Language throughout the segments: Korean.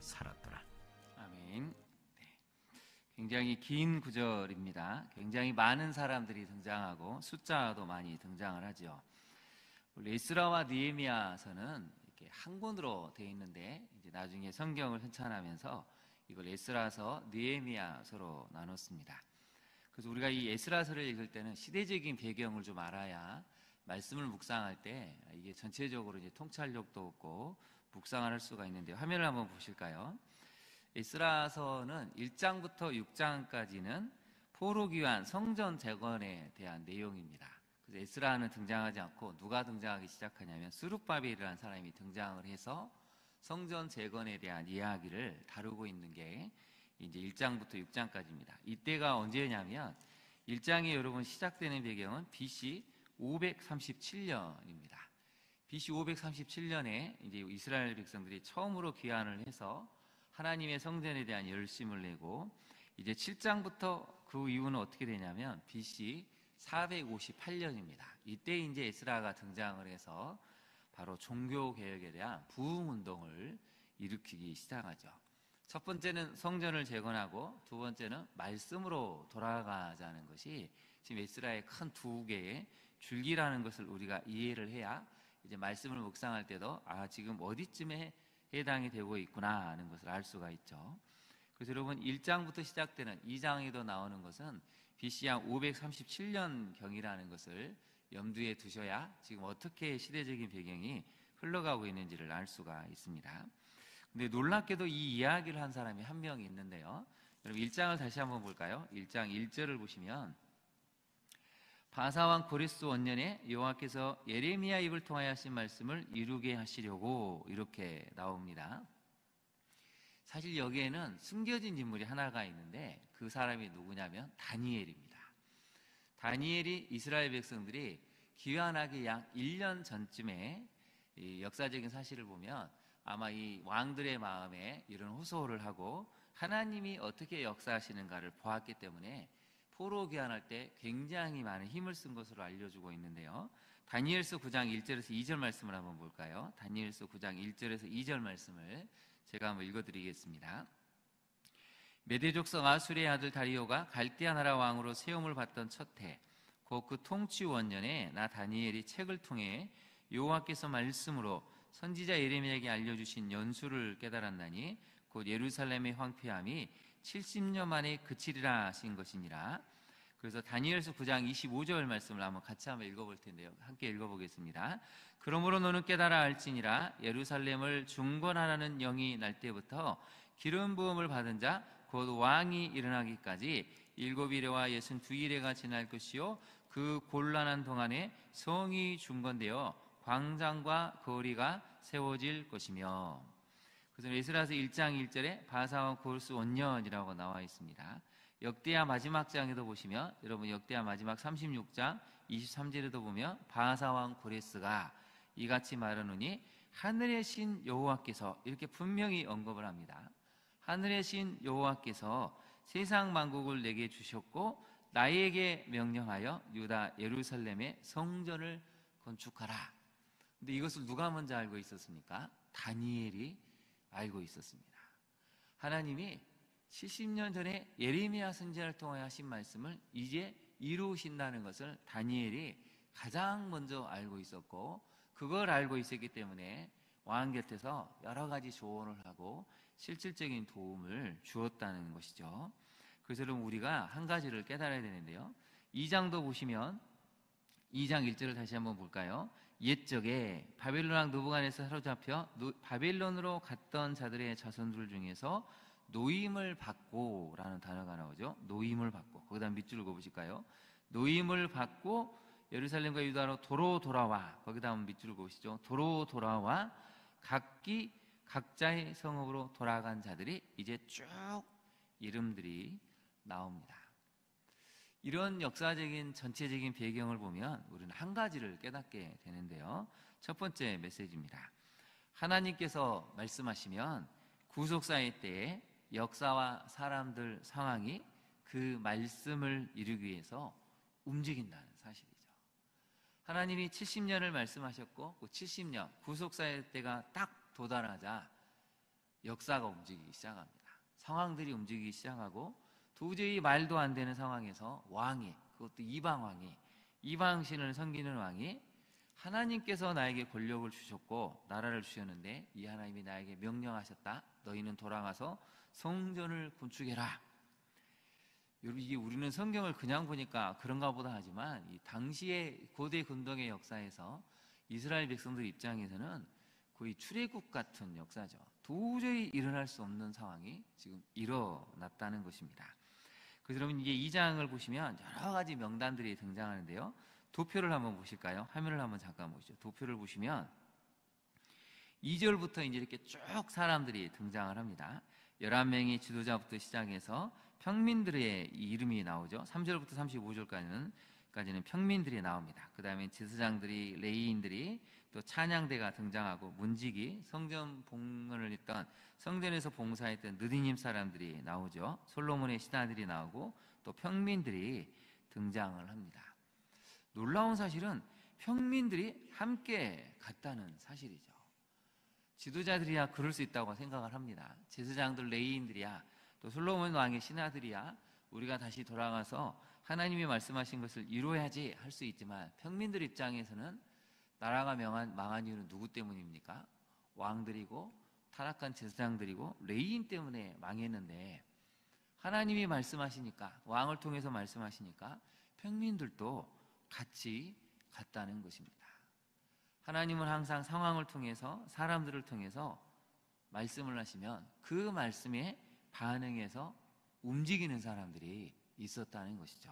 살았더라. 아멘. 네. 굉장히 긴 구절입니다. 굉장히 많은 사람들이 등장하고 숫자도 많이 등장을 하죠. 에스라와 느헤미야서는 이렇게 한 권으로 되어 있는데 이제 나중에 성경을 편찬하면서 이걸 에스라서, 느헤미야서로 나눴습니다. 그래서 우리가 이 에스라서를 읽을 때는 시대적인 배경을 좀 알아야 말씀을 묵상할 때 이게 전체적으로 이제 통찰력도 없고 묵상을 할 수가 있는데요. 화면을 한번 보실까요? 에스라서는 1장부터 6장까지는 포로기 위한 성전 재건에 대한 내용입니다. 그래서 에스라는 등장하지 않고 누가 등장하기 시작하냐면 스룹바벨이라는 사람이 등장을 해서 성전 재건에 대한 이야기를 다루고 있는 게 이제 1장부터 6장까지입니다. 이때가 언제냐면 1장이 여러분 시작되는 배경은 BC 537년입니다. BC 537년에 이제 이스라엘 백성들이 처음으로 귀환을 해서 하나님의 성전에 대한 열심을 내고 이제 7장부터 그 이후는 어떻게 되냐면 BC 458년입니다. 이때 이제 에스라가 등장을 해서 바로 종교 개혁에 대한 부흥 운동을 일으키기 시작하죠. 첫 번째는 성전을 재건하고 두 번째는 말씀으로 돌아가자는 것이 지금 에스라의 큰 두 개의 줄기라는 것을 우리가 이해를 해야 이제 말씀을 묵상할 때도 지금 어디쯤에 해당이 되고 있구나 하는 것을 알 수가 있죠. 그래서 여러분 1장부터 시작되는 2장에도 나오는 것은 BC 약 537년 경이라는 것을 염두에 두셔야 지금 어떻게 시대적인 배경이 흘러가고 있는지를 알 수가 있습니다. 근데 놀랍게도 이 이야기를 한 사람이 한 명 있는데요. 여러분 1장을 다시 한번 볼까요? 1장 1절을 보시면 바사왕 고레스 원년에 여호와께서 예레미야 입을 통하여 하신 말씀을 이루게 하시려고 이렇게 나옵니다. 사실 여기에는 숨겨진 인물이 하나가 있는데 그 사람이 누구냐면 다니엘입니다. 다니엘이 이스라엘 백성들이 귀환하기 약 1년 전쯤에 이 역사적인 사실을 보면 아마 이 왕들의 마음에 이런 호소를 하고 하나님이 어떻게 역사하시는가를 보았기 때문에 포로 귀환할 때 굉장히 많은 힘을 쓴 것으로 알려주고 있는데요. 다니엘서 9장 1절에서 2절 말씀을 한번 볼까요? 다니엘서 9장 1절에서 2절 말씀을 제가 한번 읽어드리겠습니다. 메대족성 아수리의 아들 다리오가 갈대아 나라 왕으로 세움을 받던 첫 해, 곧 그 통치 원년에 나 다니엘이 책을 통해 여호와께서 말씀으로 선지자 예레미야에게 알려주신 연수를 깨달았나니 곧 예루살렘의 황폐함이 70년 만에 그치리라 하신 것이니라. 그래서 다니엘서 9장 25절 말씀을 같이 한번 읽어볼 텐데요. 함께 읽어보겠습니다. 그러므로 너는 깨달아 알지니라. 예루살렘을 중건하라는 영이 날 때부터 기름 부음을 받은 자 곧 왕이 일어나기까지 7일에와 62일에가 지날 것이요 그 곤란한 동안에 성이 중건되어 광장과 거리가 세워질 것이며. 그래서 에스라서 1장 1절에 바사왕 고레스 원년이라고 나와 있습니다. 역대하 마지막 장에도 보시면 여러분 역대하 마지막 36장 23절에도 보면 바사왕 고레스가 이같이 말하노니 하늘의 신 여호와께서 이렇게 분명히 언급을 합니다. 하늘의 신 여호와께서 세상 만국을 내게 주셨고 나에게 명령하여 유다 예루살렘의 성전을 건축하라. 근데 이것을 누가 먼저 알고 있었습니까? 다니엘이 알고 있었습니다. 하나님이 70년 전에 예레미야 선지자를 통해 하신 말씀을 이제 이루신다는 것을 다니엘이 가장 먼저 알고 있었고 그걸 알고 있었기 때문에 왕 곁에서 여러 가지 조언을 하고 실질적인 도움을 주었다는 것이죠. 그래서 여러분 우리가 한 가지를 깨달아야 되는데요. 2장도 보시면 2장 1절을 다시 한번 볼까요? 옛적에 바벨론 왕 느부갓네살 사로잡혀 바벨론으로 갔던 자들의 자손들 중에서 노임을 받고 라는 단어가 나오죠. 노임을 받고. 거기다 밑줄을 그어보실까요? 노임을 받고 예루살렘과 유다로 도로 돌아와. 거기다 한번 밑줄을 그으시죠. 도로 돌아와 각기 각자의 성읍으로 돌아간 자들이 이제 쭉 이름들이 나옵니다. 이런 역사적인 전체적인 배경을 보면 우리는 한 가지를 깨닫게 되는데요. 첫 번째 메시지입니다. 하나님께서 말씀하시면 구속사의 때에 역사와 사람들 상황이 그 말씀을 이루기 위해서 움직인다는 사실이죠. 하나님이 70년을 말씀하셨고 그 70년 구속사의 때가 딱 도달하자 역사가 움직이기 시작합니다. 상황들이 움직이기 시작하고 도저히 말도 안 되는 상황에서 왕이, 그것도 이방 왕이, 이방신을 섬기는 왕이 하나님께서 나에게 권력을 주셨고 나라를 주셨는데 이 하나님이 나에게 명령하셨다. 너희는 돌아가서 성전을 건축해라. 여러분, 이게 우리는 성경을 그냥 보니까 그런가 보다 하지만 이 당시의 고대 근동의 역사에서 이스라엘 백성들 입장에서는 거의 출애굽 같은 역사죠. 도저히 일어날 수 없는 상황이 지금 일어났다는 것입니다. 그래서 여러분, 이게 2장을 보시면 여러 가지 명단들이 등장하는데요. 도표를 한번 보실까요? 화면을 한번 잠깐 보시죠. 도표를 보시면 2절부터 이제 이렇게 쭉 사람들이 등장을 합니다. 11명의 지도자부터 시작해서 평민들의 이름이 나오죠. 3절부터 35절까지는 평민들이 나옵니다. 그 다음에 제사장들이, 레위인들이, 또 찬양대가 등장하고 문지기, 성전 봉헌을 했던, 성전에서 봉사했던 느디님 사람들이 나오죠. 솔로몬의 신하들이 나오고 또 평민들이 등장을 합니다. 놀라운 사실은 평민들이 함께 갔다는 사실이죠. 지도자들이야 그럴 수 있다고 생각을 합니다. 제사장들, 레위인들이야, 또 솔로몬 왕의 신하들이야 우리가 다시 돌아가서 하나님이 말씀하신 것을 이루어야지 할 수 있지만, 평민들 입장에서는 나라가 망한 이유는 누구 때문입니까? 왕들이고 타락한 제사장들이고 레위인 때문에 망했는데, 하나님이 말씀하시니까, 왕을 통해서 말씀하시니까 평민들도 같이 갔다는 것입니다. 하나님은 항상 상황을 통해서, 사람들을 통해서 말씀을 하시면 그 말씀에 반응해서 움직이는 사람들이 있었다는 것이죠.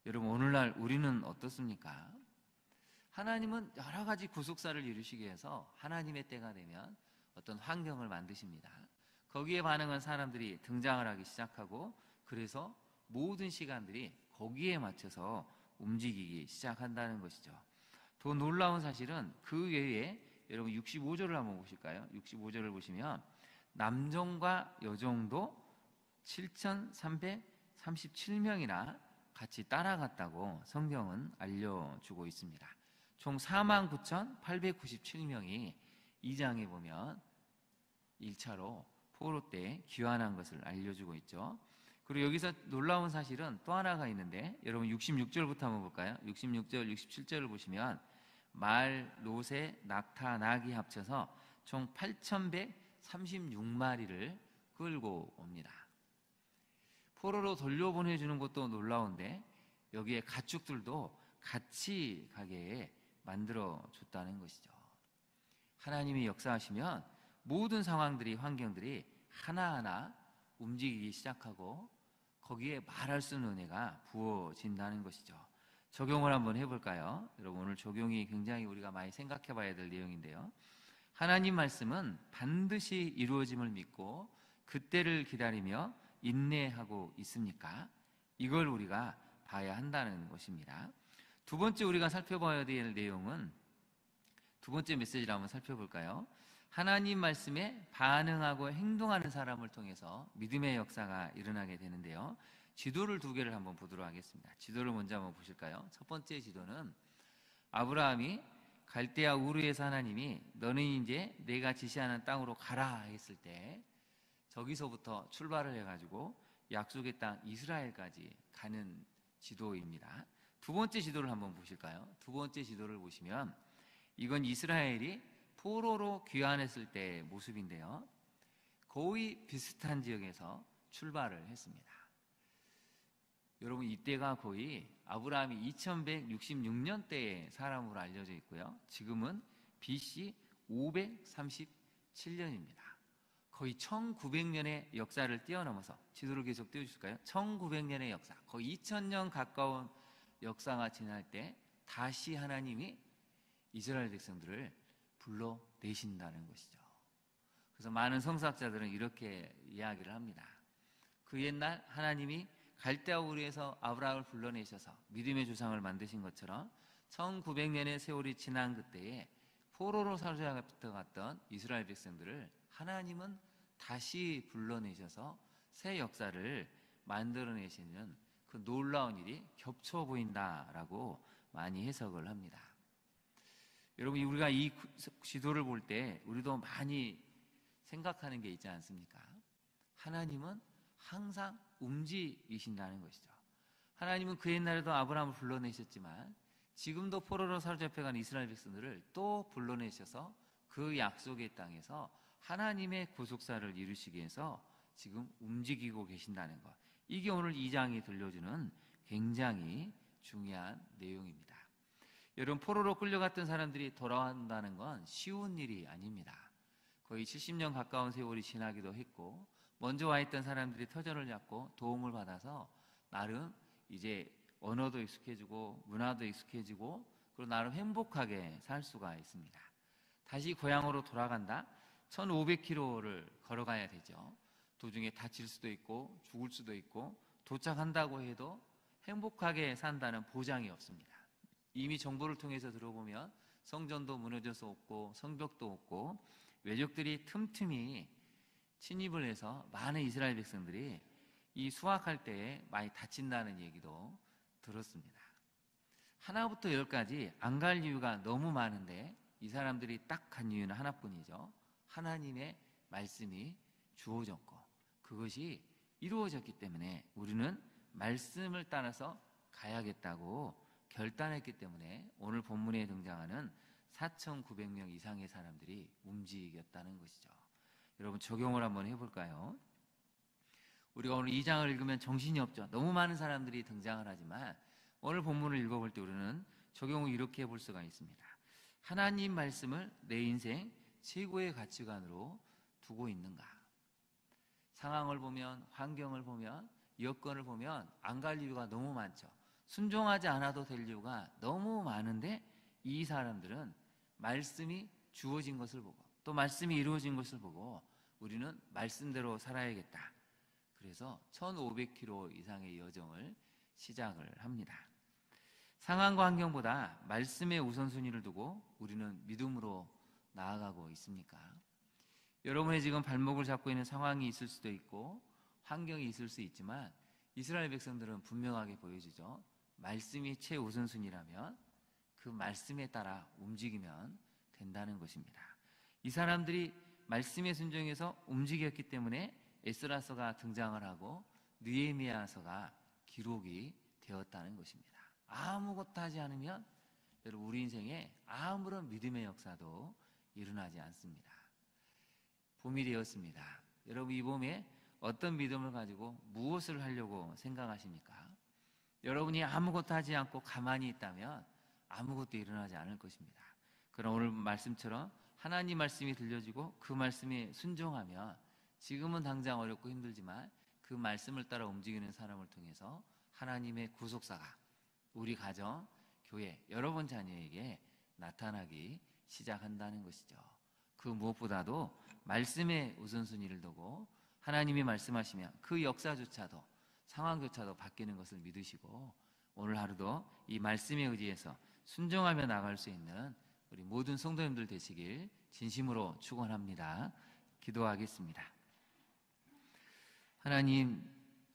여러분, 오늘날 우리는 어떻습니까? 하나님은 여러 가지 구속사를 이루시기 위해서 하나님의 때가 되면 어떤 환경을 만드십니다. 거기에 반응한 사람들이 등장을 하기 시작하고, 그래서 모든 시간들이 거기에 맞춰서 움직이기 시작한다는 것이죠. 더 놀라운 사실은 그 외에, 여러분 65절을 한번 보실까요? 65절을 보시면 남종과 여종도 7,337명이나 같이 따라갔다고 성경은 알려주고 있습니다. 총 49,897명이 2장에 보면 1차로 포로 때 귀환한 것을 알려주고 있죠. 그리고 여기서 놀라운 사실은 또 하나가 있는데, 여러분 66절부터 한번 볼까요? 66절, 67절을 보시면 말, 노새, 낙타, 낙이 합쳐서 총 8,136마리를 끌고 옵니다. 포로로 돌려보내주는 것도 놀라운데 여기에 가축들도 같이 가게 만들어줬다는 것이죠. 하나님이 역사하시면 모든 상황들이, 환경들이 하나하나 움직이기 시작하고 거기에 말할 수 있는 은혜가 부어진다는 것이죠. 적용을 한번 해볼까요? 여러분, 오늘 적용이 굉장히 우리가 많이 생각해 봐야 될 내용인데요. 하나님 말씀은 반드시 이루어짐을 믿고 그때를 기다리며 인내하고 있습니까? 이걸 우리가 봐야 한다는 것입니다. 두 번째 우리가 살펴봐야 될 내용은, 두 번째 메시지를 한번 살펴볼까요? 하나님 말씀에 반응하고 행동하는 사람을 통해서 믿음의 역사가 일어나게 되는데요. 지도를 두 개를 한번 보도록 하겠습니다. 지도를 먼저 한번 보실까요? 첫 번째 지도는 아브라함이 갈대아 우르에서 하나님이 너는 이제 내가 지시하는 땅으로 가라 했을 때 저기서부터 출발을 해가지고 약속의 땅 이스라엘까지 가는 지도입니다. 두 번째 지도를 한번 보실까요? 두 번째 지도를 보시면 이건 이스라엘이 포로로 귀환했을 때의 모습인데요. 거의 비슷한 지역에서 출발을 했습니다. 여러분, 이때가 거의 아브라함이 2166년대의 사람으로 알려져 있고요. 지금은 BC 537년입니다. 거의 1900년의 역사를 뛰어넘어서, 지도를 계속 띄워주실까요? 1900년의 역사, 거의 2000년 가까운 역사가 지날 때 다시 하나님이 이스라엘 백성들을 불러내신다는 것이죠. 그래서 많은 성서학자들은 이렇게 이야기를 합니다. 그 옛날 하나님이 갈대아 우르에서 아브라함을 불러내셔서 믿음의 조상을 만드신 것처럼 1900년의 세월이 지난 그때에 포로로 사로잡혀갔던 이스라엘 백성들을 하나님은 다시 불러내셔서 새 역사를 만들어내시는 그 놀라운 일이 겹쳐 보인다라고 많이 해석을 합니다. 여러분, 우리가 이 지도를 볼 때 우리도 많이 생각하는 게 있지 않습니까? 하나님은 항상 움직이신다는 것이죠. 하나님은 그 옛날에도 아브라함을 불러내셨지만 지금도 포로로 사로잡혀간 이스라엘 백성들을 또 불러내셔서 그 약속의 땅에서 하나님의 구속사를 이루시기 위해서 지금 움직이고 계신다는 것. 이게 오늘 2장이 들려주는 굉장히 중요한 내용입니다. 여러분, 포로로 끌려갔던 사람들이 돌아온다는 건 쉬운 일이 아닙니다. 거의 70년 가까운 세월이 지나기도 했고 먼저 와 있던 사람들이 터전을 잡고 도움을 받아서 나름 이제 언어도 익숙해지고 문화도 익숙해지고 그리고 나름 행복하게 살 수가 있습니다. 다시 고향으로 돌아간다? 1500km를 걸어가야 되죠. 도중에 다칠 수도 있고 죽을 수도 있고 도착한다고 해도 행복하게 산다는 보장이 없습니다. 이미 정보를 통해서 들어보면 성전도 무너져서 없고 성벽도 없고 외적들이 틈틈이 침입을 해서 많은 이스라엘 백성들이 이 수확할 때에 많이 다친다는 얘기도 들었습니다. 하나부터 10까지 안 갈 이유가 너무 많은데 이 사람들이 딱 간 이유는 하나뿐이죠. 하나님의 말씀이 주어졌고 그것이 이루어졌기 때문에 우리는 말씀을 따라서 가야겠다고 결단했기 때문에 오늘 본문에 등장하는 4,900명 이상의 사람들이 움직였다는 것이죠. 여러분, 적용을 한번 해볼까요? 우리가 오늘 2장을 읽으면 정신이 없죠. 너무 많은 사람들이 등장을 하지만 오늘 본문을 읽어볼 때 우리는 적용을 이렇게 해볼 수가 있습니다. 하나님 말씀을 내 인생 최고의 가치관으로 두고 있는가? 상황을 보면, 환경을 보면, 여건을 보면 안 갈 이유가 너무 많죠. 순종하지 않아도 될 이유가 너무 많은데 이 사람들은 말씀이 주어진 것을 보고 또 말씀이 이루어진 것을 보고 우리는 말씀대로 살아야겠다. 그래서 1500km 이상의 여정을 시작을 합니다. 상황과 환경보다 말씀의 우선순위를 두고 우리는 믿음으로 나아가고 있습니까? 여러분의 지금 발목을 잡고 있는 상황이 있을 수도 있고 환경이 있을 수 있지만 이스라엘 백성들은 분명하게 보여주죠. 말씀이 최우선순위라면 그 말씀에 따라 움직이면 된다는 것입니다. 이 사람들이 말씀에 순종해서 움직였기 때문에 에스라서가 등장을 하고 느헤미야서가 기록이 되었다는 것입니다. 아무것도 하지 않으면 여러분 우리 인생에 아무런 믿음의 역사도 일어나지 않습니다. 봄이 되었습니다. 여러분, 이 봄에 어떤 믿음을 가지고 무엇을 하려고 생각하십니까? 여러분이 아무것도 하지 않고 가만히 있다면 아무것도 일어나지 않을 것입니다. 그럼 오늘 말씀처럼 하나님 말씀이 들려지고 그 말씀에 순종하면 지금은 당장 어렵고 힘들지만 그 말씀을 따라 움직이는 사람을 통해서 하나님의 구속사가 우리 가정, 교회, 여러분 자녀에게 나타나기 시작한다는 것이죠. 그 무엇보다도 말씀의 우선순위를 두고 하나님이 말씀하시면 그 역사조차도 상황조차도 바뀌는 것을 믿으시고 오늘 하루도 이 말씀에 의지해서 순종하며 나갈 수 있는 우리 모든 성도님들 되시길 진심으로 축원합니다. 기도하겠습니다. 하나님,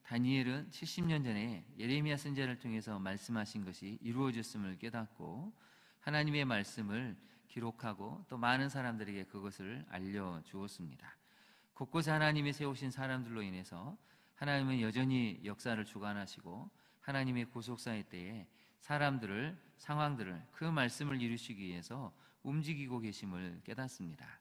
다니엘은 70년 전에 예레미야 선지자를 통해서 말씀하신 것이 이루어졌음을 깨닫고 하나님의 말씀을 기록하고 또 많은 사람들에게 그것을 알려주었습니다. 곳곳에 하나님이 세우신 사람들로 인해서 하나님은 여전히 역사를 주관하시고 하나님의 구속사의 때에 사람들을, 상황들을 그 말씀을 이루시기 위해서 움직이고 계심을 깨닫습니다.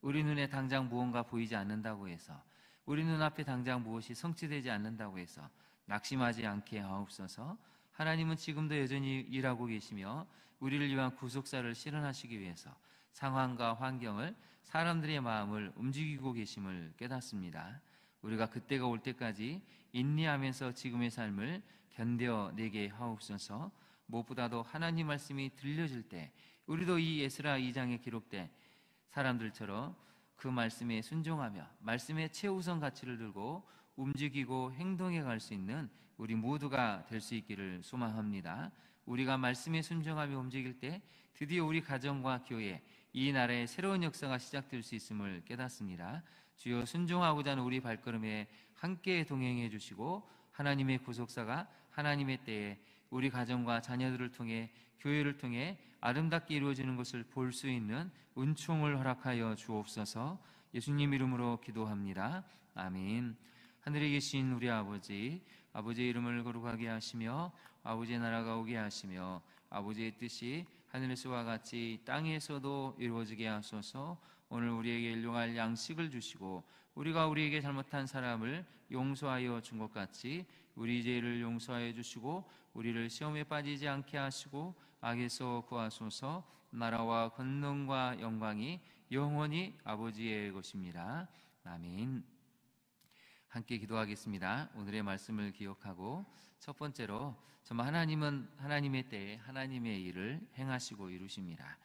우리 눈에 당장 무언가 보이지 않는다고 해서 우리 눈앞에 당장 무엇이 성취되지 않는다고 해서 낙심하지 않게 하옵소서. 하나님은 지금도 여전히 일하고 계시며 우리를 위한 구속사를 실현하시기 위해서 상황과 환경을, 사람들의 마음을 움직이고 계심을 깨닫습니다. 우리가 그때가 올 때까지 인내하면서 지금의 삶을 견뎌내게 하옵소서. 무엇보다도 하나님 말씀이 들려질 때 우리도 이 에스라 2장에 기록된 사람들처럼 그 말씀에 순종하며 말씀의 최우선 가치를 들고 움직이고 행동해 갈 수 있는 우리 모두가 될 수 있기를 소망합니다. 우리가 말씀에 순종하며 움직일 때 드디어 우리 가정과 교회, 이 나라의 새로운 역사가 시작될 수 있음을 깨닫습니다. 주여, 순종하고자 하는 우리 발걸음에 함께 동행해 주시고 하나님의 구속사가 하나님의 때에 우리 가정과 자녀들을 통해, 교회를 통해 아름답게 이루어지는 것을 볼 수 있는 은총을 허락하여 주옵소서. 예수님 이름으로 기도합니다. 아멘. 하늘에 계신 우리 아버지, 아버지의 이름을 거룩하게 하시며 아버지의 나라가 오게 하시며 아버지의 뜻이 하늘에서와 같이 땅에서도 이루어지게 하소서. 오늘 우리에게 일용할 양식을 주시고 우리가 우리에게 잘못한 사람을 용서하여 준 것 같이 우리 죄를 용서하여 주시고 우리를 시험에 빠지지 않게 하시고 악에서 구하소서. 나라와 권능과 영광이 영원히 아버지의 것입니다. 아멘. 함께 기도하겠습니다. 오늘의 말씀을 기억하고 첫 번째로 정말 하나님은 하나님의 때에 하나님의 일을 행하시고 이루십니다.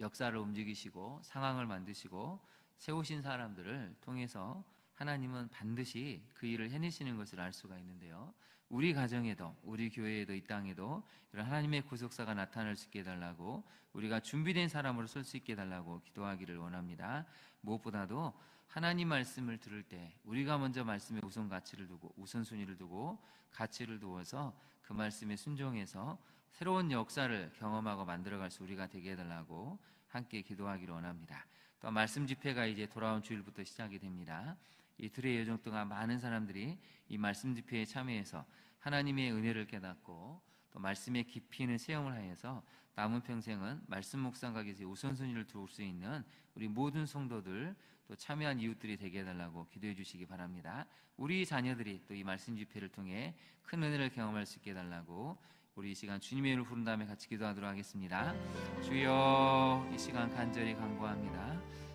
역사를 움직이시고 상황을 만드시고 세우신 사람들을 통해서 하나님은 반드시 그 일을 해내시는 것을 알 수가 있는데요. 우리 가정에도 우리 교회에도 이 땅에도 이런 하나님의 구속사가 나타날 수 있게 해달라고 우리가 준비된 사람으로 설 수 있게 해달라고 기도하기를 원합니다. 무엇보다도 하나님 말씀을 들을 때 우리가 먼저 말씀에 우선순위를 두고 가치를 두어서 그 말씀에 순종해서 새로운 역사를 경험하고 만들어갈 수 우리가 되게 해달라고 함께 기도하기를 원합니다. 또 말씀 집회가 이제 돌아온 주일부터 시작이 됩니다. 이틀의 여정 동안 많은 사람들이 이 말씀 집회에 참여해서 하나님의 은혜를 깨닫고 또 말씀의 깊이 있는 체험을 하여서 남은 평생은 말씀 묵상과 기도에 우선순위를 두을 수 있는 우리 모든 성도들 또 참여한 이웃들이 되게 해달라고 기도해 주시기 바랍니다. 우리 자녀들이 또 이 말씀 집회를 통해 큰 은혜를 경험할 수 있게 해달라고 우리 이 시간 주님의 이름을 부른 다음에 같이 기도하도록 하겠습니다. 주여, 이 시간 간절히 간구합니다.